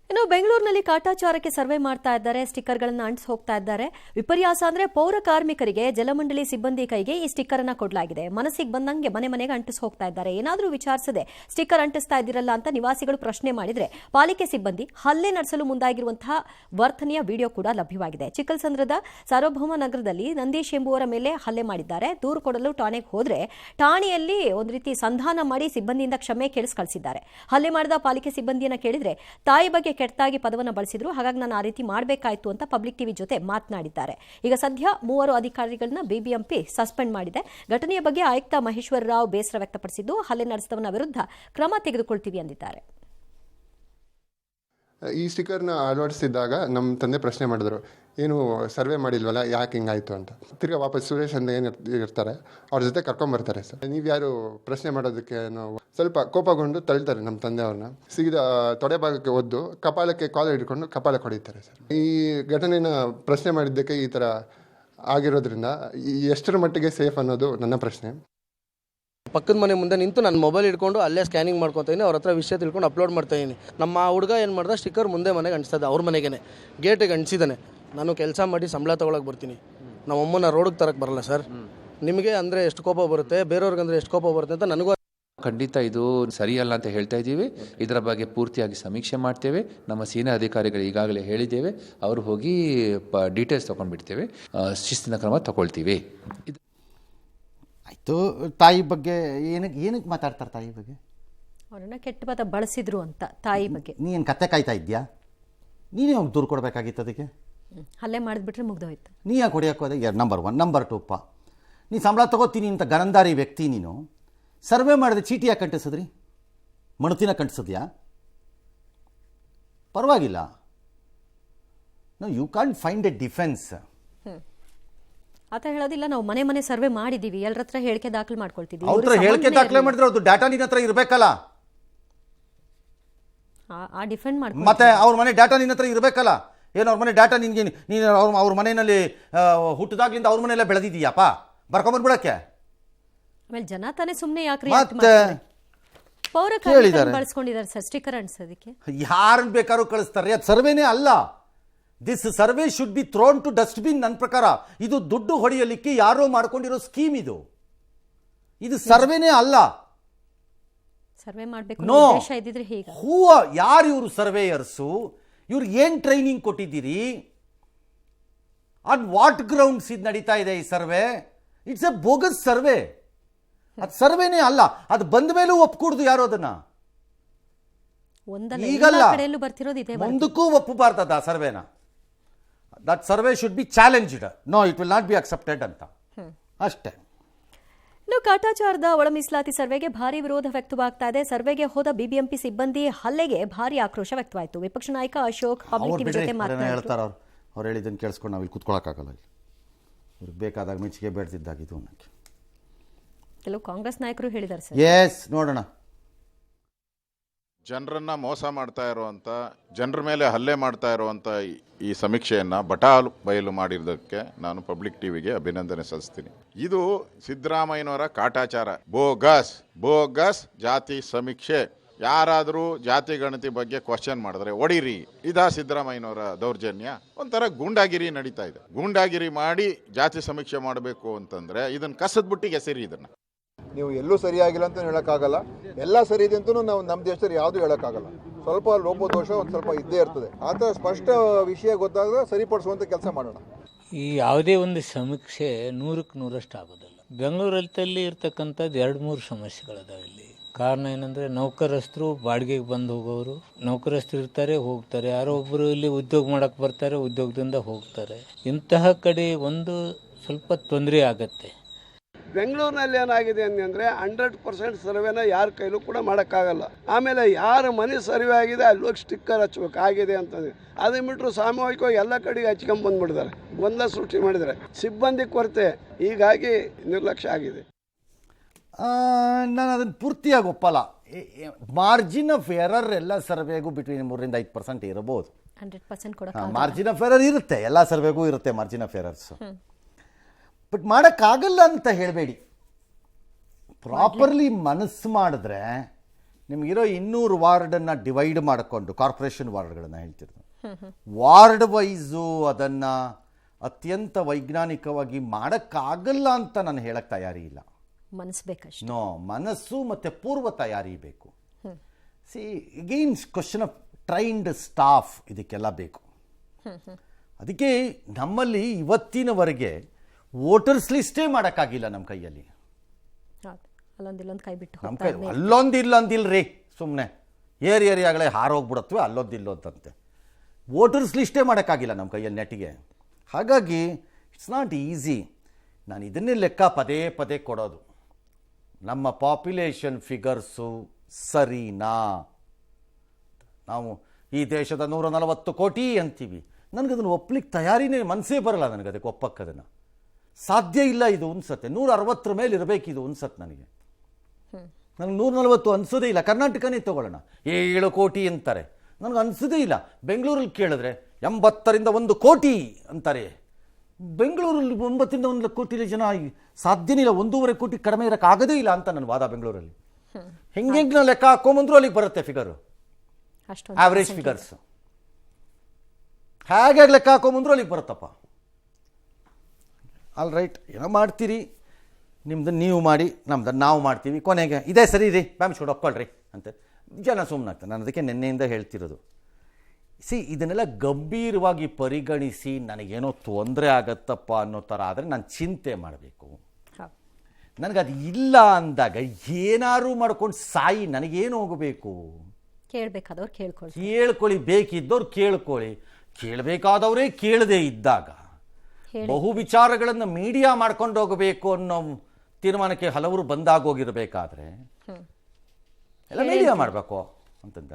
ಇನ್ನು ಬೆಂಗಳೂರಿನಲ್ಲಿ ಕಾಟಾಚಾರಕ್ಕೆ ಸರ್ವೆ ಮಾಡ್ತಾ ಇದ್ದಾರೆ, ಸ್ಟಿಕ್ಕರ್ಗಳನ್ನು ಅಂಟಿಸಿ ಹೋಗ್ತಾ ಇದ್ದಾರೆ. ವಿಪರ್ಯಾಸ ಅಂದ್ರೆ ಪೌರ ಕಾರ್ಮಿಕರಿಗೆ ಜಲಮಂಡಳಿ ಸಿಬ್ಬಂದಿ ಕೈಗೆ ಈ ಸ್ಟಿಕ್ಕರ್ ಅನ್ನ ಕೊಡಲಾಗಿದೆ. ಮನಸ್ಸಿಗೆ ಬಂದಂಗೆ ಮನೆ ಮನೆಗೆ ಅಂಟಿಸಿ ಹೋಗ್ತಾ ಇದ್ದಾರೆ. ಏನಾದರೂ ವಿಚಾರಿಸದೆ ಸ್ಟಿಕ್ಕರ್ ಅಂಟಿಸ್ತಾ ಇದ್ದೀರಲ್ಲ ಅಂತ ನಿವಾಸಿಗಳು ಪ್ರಶ್ನೆ ಮಾಡಿದ್ರೆ ಪಾಲಿಕೆ ಸಿಬ್ಬಂದಿ ಹಲ್ಲೆ ನಡೆಸಲು ಮುಂದಾಗಿರುವಂತಹ ವರ್ತನೆಯ ವಿಡಿಯೋ ಕೂಡ ಲಭ್ಯವಾಗಿದೆ. ಚಿಕ್ಕಲಸಂದ್ರದ ಸಾರ್ವಭೌಮ ನಗರದಲ್ಲಿ ನಂದೀಶ್ ಎಂಬುವರ ಮೇಲೆ ಹಲ್ಲೆ ಮಾಡಿದ್ದಾರೆ. ದೂರು ಕೊಡಲು ಠಾಣೆಗೆ ಹೋದ್ರೆ ಠಾಣೆಯಲ್ಲಿ ಒಂದು ರೀತಿ ಸಂಧಾನ ಮಾಡಿ ಸಿಬ್ಬಂದಿಯಿಂದ ಕ್ಷಮೆ ಕೇಳಿಸಿ ಕಳಿಸಿದ್ದಾರೆ. ಹಲ್ಲೆ ಮಾಡಿದ ಪಾಲಿಕೆ ಸಿಬ್ಬಂದಿಯನ್ನ ಕೇಳಿದ್ರೆ ತಾಯಿ ಬಗ್ಗೆ ಕೆಟ್ಟದಾಗಿ ಪದವನ್ನು ಬಳಸಿದ್ರು, ಹಾಗಾಗಿ ನಾನು ಆ ರೀತಿ ಮಾಡಬೇಕಾಯ್ತು ಅಂತ ಪಬ್ಲಿಕ್ ಟಿವಿ ಜೊತೆ ಮಾತನಾಡಿದ್ದಾರೆ. ಈಗ ಸದ್ಯ 3 ಅಧಿಕಾರಿಗಳನ್ನ ಬಿಬಿಎಂಪಿ ಸಸ್ಪೆಂಡ್ ಮಾಡಿದೆ. ಘಟನೆಯ ಬಗ್ಗೆ ಆಯುಕ್ತ ಮಹೇಶ್ವರ ರಾವ್ ಬೇಸರ ವ್ಯಕ್ತಪಡಿಸಿದ್ದು, ಹಲ್ಲೆ ನಡೆಸಿದವನ ವಿರುದ್ಧ ಕ್ರಮ ತೆಗೆದುಕೊಳ್ತೀವಿ ಎಂದಿದ್ದಾರೆ. ಈ ಸ್ಟಿಕ್ಕರ್ನ ಅಳವಡಿಸಿದಾಗ ನಮ್ಮ ತಂದೆ ಪ್ರಶ್ನೆ ಮಾಡಿದ್ರು, ಏನು ಸರ್ವೆ ಮಾಡಿಲ್ವಲ್ಲ, ಯಾಕೆ ಹಿಂಗಾಯಿತು ಅಂತ. ತಿರ್ಗಾ ವಾಪಸ್ ಸುರೇಶ್ ಅಂತ ಏನು ಇರ್ತಾರೆ ಅವ್ರ ಜೊತೆ ಕರ್ಕೊಂಬರ್ತಾರೆ. ಸರ್, ನೀವು ಯಾರು ಪ್ರಶ್ನೆ ಮಾಡೋದಕ್ಕೆ ನಾವು ಸ್ವಲ್ಪ ಕೋಪಗೊಂಡು ತಳ್ತಾರೆ ನಮ್ಮ ತಂದೆಯವ್ರನ್ನ. ಸೀದಾ ತೊಡೆ ಭಾಗಕ್ಕೆ ಒದ್ದು ಕಪಾಲಕ್ಕೆ ಕಾಲು ಹಿಡ್ಕೊಂಡು ಕಪಾಲ ಹೊಡಿತಾರೆ. ಸರ್, ಈ ಘಟನೆನ ಪ್ರಶ್ನೆ ಮಾಡಿದ್ದಕ್ಕೆ ಈ ಥರ ಆಗಿರೋದ್ರಿಂದ ಎಷ್ಟರ ಮಟ್ಟಿಗೆ ಸೇಫ್ ಅನ್ನೋದು ನನ್ನ ಪ್ರಶ್ನೆ. ಪಕ್ಕದ ಮನೆ ಮುಂದೆ ನಿಂತು ನನ್ನ ಮೊಬೈಲ್ ಇಟ್ಕೊಂಡು ಅಲ್ಲೇ ಸ್ಕ್ಯಾನಿಂಗ್ ಮಾಡ್ಕೊತೀನಿ, ಅವ್ರ ಹತ್ರ ವಿಷಯ ತಿಳ್ಕೊಂಡು ಅಪ್ಲೋಡ್ ಮಾಡ್ತಾಯಿದ್ದೀನಿ. ನಮ್ಮ ಹುಡುಗ ಏನು ಮಾಡ್ದೆ, ಸ್ಟಿಕ್ಕರ್ ಮುಂದೆ ಮನೆಗೆ ಅಂಟಿಸ್ತದೆ, ಅವ್ರ ಮನೆಗೇ ಗೇಟಿಗೆ ಅಂಟಿಸಿದ್ದಾನೆ. ನಾನು ಕೆಲಸ ಮಾಡಿ ಸಂಬಳ ತೊಗೊಳಕ್ಕೆ ಬರ್ತೀನಿ, ನಮ್ಮ ಅಮ್ಮನ ರೋಡಿಗೆ ತರಕ್ಕೆ ಬರಲ್ಲ ಸರ್. ನಿಮಗೆ ಅಂದರೆ ಎಷ್ಟು ಕೋಪ ಬರುತ್ತೆ, ಬೇರೆಯವ್ರಿಗೆ ಅಂದರೆ ಎಷ್ಟು ಕೋಪ ಬರುತ್ತೆ ಅಂತ ನನಗೂ. ಖಂಡಿತ ಇದು ಸರಿಯಲ್ಲ ಅಂತ ಹೇಳ್ತಾ ಇದ್ದೀವಿ. ಇದರ ಬಗ್ಗೆ ಪೂರ್ತಿಯಾಗಿ ಸಮೀಕ್ಷೆ ಮಾಡ್ತೇವೆ. ನಮ್ಮ ಸೀನಿಯರ್ ಅಧಿಕಾರಿಗಳು ಈಗಾಗಲೇ ಹೇಳಿದ್ದೇವೆ, ಅವರು ಹೋಗಿ ಡೀಟೇಲ್ಸ್ ತೊಗೊಂಡ್ಬಿಡ್ತೇವೆ, ಶಿಸ್ತಿನ ಕ್ರಮ ತಗೊಳ್ತೀವಿ. ಆಯಿತು. ತಾಯಿ ಬಗ್ಗೆ ಏನಕ್ಕೆ ಮಾತಾಡ್ತಾರೆ? ತಾಯಿ ಬಗ್ಗೆ ಅವರನ್ನ ಕೆಟ್ಟ ಪದ ಬಳಸಿದ್ರು ಅಂತ ತಾಯಿ ಬಗ್ಗೆ ನೀನು ಕತೆ ಕಾಯ್ತಾ ಇದೆಯಾ? ನೀನೇ ಹೋಗಿ ದೂರು ಕೊಡಬೇಕಾಗಿತ್ತು ಅದಕ್ಕೆ. ಹಲ್ಲೆ ಮಾಡಿದ್ಬಿಟ್ರೆ ಮುಗ್ದೋಯ್ತು. ನೀ ಯಾಕೆ ಹೊಡೆಯೋಕೆ ಹೋದೆ? ನಂಬರ್ 1. ನಂಬರ್ 2 ನೀ ಸಂಬಳ ತಗೋತೀನಿ ಅಂತ ಗರಂದಾರಿ ವ್ಯಕ್ತಿ ನೀನು ಸರ್ವೆ ಮಾಡಿದ್ರೆ ಚೀಟಿ ಯಾಕೆ ಕಂಟಿಸಿದ್ರಿ? ಮಣತಿನ ಕಂಟಿಸಿದ್ಯಾ? ಪರವಾಗಿಲ್ಲ. No, you can't find a defence. ಆತ ಹೇಳೋದಿಲ್ಲ, ನಾವು ಮನೆ ಮನೆ ಸರ್ವೆ ಮಾಡಿದ್ದೀವಿ, ಎಲ್ಲರ ಹತ್ರ ಹೇಳಿಕೆ ದಾಖಲೆ ಮಾಡ್ಕೊಳ್ತಿದ್ದೀವಿ. ಅವ್ರ ಹೇಳಿಕೆ ದಾಖಲೆ ಮಾಡಿದ್ರೆ ಅದು ಡಾಟಾ ನಿನ್ನ ಹತ್ರ ಇರಬೇಕಲ್ಲ. ಆ ಡಿಫೆಂಡ್ ಮಾಡ್ಕೊಂಡು ಮತ್ತೆ ಅವ್ರ ಮನೆ ಡಾಟಾ ನಿನ್ನ ಹತ್ರ ಇರಬೇಕಲ್ಲ. ಏನು ಅವ್ರ ಮನೆ ಡಾಟಾ ನಿನ್ಗೆ ನೀನು ಅವ್ರ ಮನೆಯಲ್ಲಿ ಹುಟ್ಟಿದಾಗ್ಲಿಂದ ಅವ್ರ ಮನೆಯಲ್ಲ ಬೆಳೆದಿದ್ದೀಯಪ್ಪ, ಬರ್ಕೊಂಬಂದ್ಬಿಡಕ್ಕೆ. ಆಮೇಲೆ ಜನ ತಾನೇ ಸುಮ್ಮನೆ ಯಾಕ್ರಿ ಮತ್ತೆ ಪೌರ ಕೇಳಿದ್ದಾರೆ. ಬಳಸ್ಕೊಂಡಿದ್ದಾರೆ ಸರ್ ಸ್ಟಿಕ್ಕರ್ ಅನ್ಸೋದಕ್ಕೆ. ಯಾರನ್ನ ಬೇಕಾದ್ರೂ ಕಳಿಸ್ತಾರೆ, ಅದು ಸರ್ವೇನೇ ಅಲ್ಲ. This survey should be thrown to dustbin. ನನ್ನ ಪ್ರಕಾರ ಇದು ದುಡ್ಡು ಹೊಡೆಯಲಿಕ್ಕೆ ಯಾರೋ ಮಾಡ್ಕೊಂಡಿರೋ ಸ್ಕೀಮ್ ಇದು ಸರ್ವೇನೇ ಅಲ್ಲ. ಸರ್ವೆ ಮಾಡಬೇಕು ನೋ, ಉದ್ದೇಶ ಇದ್ದಿದ್ರೆ ಹೀಗೆ. ಯಾರು ಇವರು ಸರ್ವೇಯರ್ಸು? ಇವ್ರು ಏನ್ ಟ್ರೈನಿಂಗ್ ಕೊಟ್ಟಿದ್ದೀರಿ? ಆನ್ ವಾಟ್ ಗ್ರೌಂಡ್ಸ್ ಇದು ನಡೀತಾ ಇದೆ ಈ survey? It's A bogus survey. ಅದು ಸರ್ವೇನೇ ಅಲ್ಲ. ಅದು ಬಂದ ಮೇಲೂ ಒಪ್ಕೂಡ್ದು ಯಾರು ಅದನ್ನ. ಈಗಲ್ಲ, ಮುಂದಕ್ಕೂ ಒಪ್ಪಬಾರ್ದದ ಸರ್ವೆನ. That survey should be challenged. No, it will not be accepted ಅಂತ ಅಷ್ಟೇ. ಇನ್ನು ಕಾಟಾಚಾರದ ಒಳ ಮೀಸಲಾತಿ ಸರ್ವೆಗೆ ಭಾರಿ ವಿರೋಧ ವ್ಯಕ್ತವಾಗ್ತಾ ಇದೆ. ಸರ್ವೆಗೆ ಹೋದ ಬಿಬಿಎಂಪಿ ಸಿಬ್ಬಂದಿ ಹಲ್ಲೆಗೆ ಭಾರಿ ಆಕ್ರೋಶ ವ್ಯಕ್ತವಾಯಿತು. ವಿಪಕ್ಷ ನಾಯಕ ಅಶೋಕ್ ಪಬ್ಲಿಕ್ ಟಿವಿ ಜೊತೆ ಹೇಳ್ತಾರೆ. ಅವ್ರು ಹೇಳಿದ್ದನ್ನು ಕೇಳಿಸ್ಕೊಂಡು ನಾವು ಇಲ್ಲಿ ಕೂತ್ಕೊಳ್ಳೋಕ್ಕಾಗಲ್ಲ. ಇವ್ರಿಗೆ ಬೇಕಾದಾಗ ಮೆಚ್ಚುಗೆ ಬೇಡ್ತಿದ್ದಾಗಿದ್ದು ಅನ್ನಕ್ಕೆ ಕೆಲವು ಕಾಂಗ್ರೆಸ್ ನಾಯಕರು ಹೇಳಿದ್ದಾರೆ ಸರ್. ಎಸ್, ನೋಡೋಣ. ಜನರನ್ನ ಮೋಸ ಮಾಡ್ತಾ ಇರುವಂತ, ಜನರ ಮೇಲೆ ಹಲ್ಲೆ ಮಾಡ್ತಾ ಇರುವಂತ ಈ ಸಮೀಕ್ಷೆಯನ್ನ ಬಟಾಲ್ ಬಯಲು ಮಾಡಿರೋದಕ್ಕೆ ನಾನು ಪಬ್ಲಿಕ್ ಟಿವಿಗೆ ಅಭಿನಂದನೆ ಸಲ್ಲಿಸ್ತೀನಿ. ಇದು ಸಿದ್ದರಾಮಯ್ಯನವರ ಕಾಟಾಚಾರ, ಬೋಗಸ್ ಜಾತಿ ಸಮೀಕ್ಷೆ. ಯಾರಾದರೂ ಜಾತಿ ಗಣತಿ ಬಗ್ಗೆ ಕ್ವಶನ್ ಮಾಡಿದ್ರೆ ಹೊಡೀರಿ, ಇದಾ ಸಿದ್ದರಾಮಯ್ಯನವರ ದೌರ್ಜನ್ಯ? ಒಂಥರ ಗೂಂಡಾಗಿರಿ ನಡೀತಾ ಇದೆ. ಗೂಂಡಾಗಿರಿ ಮಾಡಿ ಜಾತಿ ಸಮೀಕ್ಷೆ ಮಾಡಬೇಕು ಅಂತಂದ್ರೆ ಇದನ್ನ ಕಸದ ಬುಟ್ಟಿಗೆ ಎಸೆರಿ. ಇದನ್ನ ನೀವು ಎಲ್ಲೂ ಸರಿಯಾಗಿಲ್ಲ ಅಂತ ಹೇಳೋಕ್ಕಾಗಲ್ಲ, ಎಲ್ಲ ಸರಿ ಇದೆ ಅಂತಲೂ ನಾವು ನಮ್ಮ ದೇಶದಲ್ಲಿ ಯಾವುದೂ ಹೇಳೋಕ್ಕಾಗಲ್ಲ. ಸ್ವಲ್ಪ ಲೋಪದೋಷ ಒಂದು ಸ್ವಲ್ಪ ಇದ್ದೇ ಇರ್ತದೆ. ಆ ಥರ ಸ್ಪಷ್ಟ ವಿಷಯ ಗೊತ್ತಾದರೆ ಸರಿಪಡಿಸುವಂಥ ಕೆಲಸ ಮಾಡೋಣ. ಈ ಯಾವುದೇ ಒಂದು ಸಮೀಕ್ಷೆ 100ಕ್ಕೆ 100 ಆಗೋದಿಲ್ಲ. ಬೆಂಗಳೂರಲ್ಲಿ ಇರ್ತಕ್ಕಂಥದ್ದು 2-3 ಸಮಸ್ಯೆಗಳಿದಾವೆ ಇಲ್ಲಿ. ಕಾರಣ ಏನಂದರೆ ನೌಕರಸ್ಥರು ಬಾಡಿಗೆಗೆ ಬಂದು ಹೋಗೋರು, ನೌಕರಸ್ಥರು ಇರ್ತಾರೆ ಹೋಗ್ತಾರೆ, ಯಾರೋ ಒಬ್ಬರು ಇಲ್ಲಿ ಉದ್ಯೋಗ ಮಾಡೋಕ್ಕೆ ಬರ್ತಾರೆ, ಉದ್ಯೋಗದಿಂದ ಹೋಗ್ತಾರೆ. ಇಂತಹ ಕಡೆ ಒಂದು ಸ್ವಲ್ಪ ತೊಂದರೆ ಆಗತ್ತೆ. ಬೆಂಗಳೂರಿನಲ್ಲಿ ಏನಾಗಿದೆ ಅಂದರೆ 100% ಸರ್ವೆನ ಯಾರ ಕೈಲೂ ಕೂಡ ಮಾಡೋಕ್ಕಾಗಲ್ಲ. ಆಮೇಲೆ ಯಾರ ಮನೆ ಸರ್ವೆ ಆಗಿದೆ ಅಲ್ಲಿ ಹೋಗಿ ಸ್ಟಿಕ್ಕರ್ ಹಚ್ಬೇಕು ಆಗಿದೆ ಅಂತಂದರೆ, ಅದನ್ನ ಬಿಟ್ಟರು ಸಾಮೂಹಿಕವಾಗಿ ಎಲ್ಲ ಕಡೆಗೆ ಹಚ್ಕೊಂಡ್ಬಂದ್ಬಿಡ್ತಾರೆ. ಗೊಂದಲ ಸೃಷ್ಟಿ ಮಾಡಿದರೆ ಸಿಬ್ಬಂದಿ ಕೊರತೆ, ಹೀಗಾಗಿ ನಿರ್ಲಕ್ಷ್ಯ ಆಗಿದೆ. ನಾನು ಅದನ್ನು ಪೂರ್ತಿಯಾಗಿ ಒಪ್ಪಲ್ಲ. ಮಾರ್ಜಿನ್ ಆಫ್ ಎರರ್ ಎಲ್ಲ ಸರ್ವೆಗೂ ಬಿಟ್ವೀನ್ 3-5% ಇರಬಹುದು. 100% ಕೂಡ ಮಾರ್ಜಿನ್ ಆಫ್ ಎರರ್ ಇರುತ್ತೆ, ಎಲ್ಲ ಸರ್ವೆಗೂ ಇರುತ್ತೆ ಮಾರ್ಜಿನ್ ಆಫ್ ಎರರ್ಸ್. ಬಟ್ ಮಾಡೋಕ್ಕಾಗಲ್ಲ ಅಂತ ಹೇಳಬೇಡಿ. ಪ್ರಾಪರ್ಲಿ ಮನಸ್ಸು ಮಾಡಿದ್ರೆ ನಿಮಗಿರೋ 200 ವಾರ್ಡನ್ನು ಡಿವೈಡ್ ಮಾಡಿಕೊಂಡು, ಕಾರ್ಪೊರೇಷನ್ ವಾರ್ಡ್ಗಳನ್ನು ಹೇಳ್ತಿರೋದು, ವಾರ್ಡ್ ವೈಸು ಅದನ್ನು ಅತ್ಯಂತ ವೈಜ್ಞಾನಿಕವಾಗಿ ಮಾಡೋಕ್ಕಾಗಲ್ಲ ಅಂತ ನಾನು ಹೇಳಕ್ಕೆ ತಯಾರಿ ಇಲ್ಲ. ಮನಸ್ಸು ಬೇಕಷ್ಟೇ. ನೋ, ಮನಸ್ಸು ಮತ್ತು ಪೂರ್ವ ತಯಾರಿ ಬೇಕು. C again question of trained staff ಇದಕ್ಕೆಲ್ಲ ಬೇಕು. ಅದಕ್ಕೆ ನಮ್ಮಲ್ಲಿ ಇವತ್ತಿನವರೆಗೆ ವೋಟರ್ಸ್ ಲಿಸ್ಟೇ ಮಾಡೋಕ್ಕಾಗಿಲ್ಲ ನಮ್ಮ ಕೈಯಲ್ಲಿ. ನಮ್ಮ ಕೈ ಅಲ್ಲೊಂದಿಲ್ಲೊಂದಿಲ್ರಿ, ಸುಮ್ಮನೆ ಏರಿಯಾಗಳೇ ಹಾರೋಗ್ಬಿಡತ್ವೆ ಅಲ್ಲೊಂದಿಲ್ಲೊಂದಂತೆ. ವೋಟರ್ಸ್ ಲಿಸ್ಟೇ ಮಾಡೋಕ್ಕಾಗಿಲ್ಲ ನಮ್ಮ ಕೈಯಲ್ಲಿ ನೆಟ್ಟಿಗೆ. ಹಾಗಾಗಿ ಇಟ್ಸ್ ನಾಟ್ ಈಸಿ. ನಾನು ಇದನ್ನೇ ಲೆಕ್ಕ ಪದೇ ಪದೇ ಕೊಡೋದು. ನಮ್ಮ ಪಾಪ್ಯುಲೇಷನ್ ಫಿಗರ್ಸು ಸರಿನಾ? ನಾವು ಈ ದೇಶದ 140 ಕೋಟಿ ಅಂತೀವಿ. ನನಗದನ್ನು ಒಪ್ಪಲಿಕ್ಕೆ ತಯಾರಿನೇ, ಮನಸ್ಸೇ ಬರಲ್ಲ ನನಗೆ ಅದಕ್ಕೆ ಒಪ್ಪಕ್ಕದನ್ನು. ಸಾಧ್ಯ ಇಲ್ಲ ಇದು ಅನ್ಸತ್ತೆ. 160 ಮೇಲೆ ಇರಬೇಕು ಇದು ಅನ್ಸತ್ತೆ ನನಗೆ. ನನಗೆ 140 ಅನಿಸೋದೇ ಇಲ್ಲ. ಕರ್ನಾಟಕನೇ ತಗೊಳ್ಳೋಣ, 7 ಕೋಟಿ ಅಂತಾರೆ. ನನಗೆ ಅನಿಸೋದೇ ಇಲ್ಲ. ಬೆಂಗಳೂರಲ್ಲಿ ಕೇಳಿದ್ರೆ 80ರಿಂದ 1 ಕೋಟಿ ಅಂತಾರೆ. ಬೆಂಗಳೂರಲ್ಲಿ 9ರಿಂದ 1 ಕೋಟಿ ಜನ ಸಾಧ್ಯನೇ ಇಲ್ಲ. 1.5 ಕೋಟಿ ಕಡಿಮೆ ಇರೋಕ್ಕಾಗದೇ ಇಲ್ಲ ಅಂತ ನನ್ನ ವಾದ. ಬೆಂಗಳೂರಲ್ಲಿ ಹೆಂಗೆ ನಾವು ಲೆಕ್ಕ ಹಾಕೊಂಬಂದ್ರು ಅಲ್ಲಿಗೆ ಬರುತ್ತೆ ಫಿಗರು, ಆವ್ರೇಜ್ ಫಿಗರ್ಸ್. ಹೇಗೆ ಲೆಕ್ಕ ಹಾಕೊಂಬಂದ್ರು ಅಲ್ಲಿಗೆ ಬರುತ್ತಪ್ಪ. ಆಲ್ ರೈಟ್, ಏನೋ ಮಾಡ್ತೀರಿ, ನಿಮ್ದನ್ನು ನೀವು ಮಾಡಿ, ನಮ್ದನ್ನು ನಾವು ಮಾಡ್ತೀವಿ, ಕೊನೆಗೆ ಇದೇ ಸರಿ ರೀ ಬ್ಯಾಮ್ಸ್ಕೊಡು ಒಪ್ಕೊಳ್ರಿ ಅಂತ ಜನ ಸುಮ್ಮನಾಗ್ತಾರೆ. ನಾನು ಅದಕ್ಕೆ ನಿನ್ನೆಯಿಂದ ಹೇಳ್ತಿರೋದು, ಇದನ್ನೆಲ್ಲ ಗಂಭೀರವಾಗಿ ಪರಿಗಣಿಸಿ ನನಗೇನೋ ತೊಂದರೆ ಆಗತ್ತಪ್ಪ ಅನ್ನೋ ಥರ ಆದರೆ ನಾನು ಚಿಂತೆ ಮಾಡಬೇಕು. ನನಗದು ಇಲ್ಲ ಅಂದಾಗ ಏನಾರು ಮಾಡ್ಕೊಂಡು ಸಾಯಿ, ನನಗೇನು ಹೋಗಬೇಕು? ಕೇಳಬೇಕಾದವ್ರು ಕೇಳ್ಕೊಳ್ಳಿ, ಬೇಕಿದ್ದವ್ರು ಕೇಳ್ಕೊಳ್ಳಿ. ಕೇಳಬೇಕಾದವರೇ ಕೇಳದೇ ಇದ್ದಾಗ ಬಹು ವಿಚಾರಗಳನ್ನು ಮೀಡಿಯಾ ಮಾಡ್ಕೊಂಡು ಹೋಗಬೇಕು ಅನ್ನೋ ತೀರ್ಮಾನಕ್ಕೆ ಹಲವರು ಬಂದಾಗೋಗಿರ್ಬೇಕಾದ್ರೆ ಎಲ್ಲ ಮೀಡಿಯಾ ಮಾಡಬೇಕು ಅಂತಂದ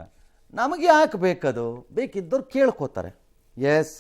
ನಮಗೆ ಯಾಕೆ ಬೇಕದು? ಬೇಕಿದ್ದವ್ರು ಕೇಳ್ಕೋತಾರೆ. ಎಸ್.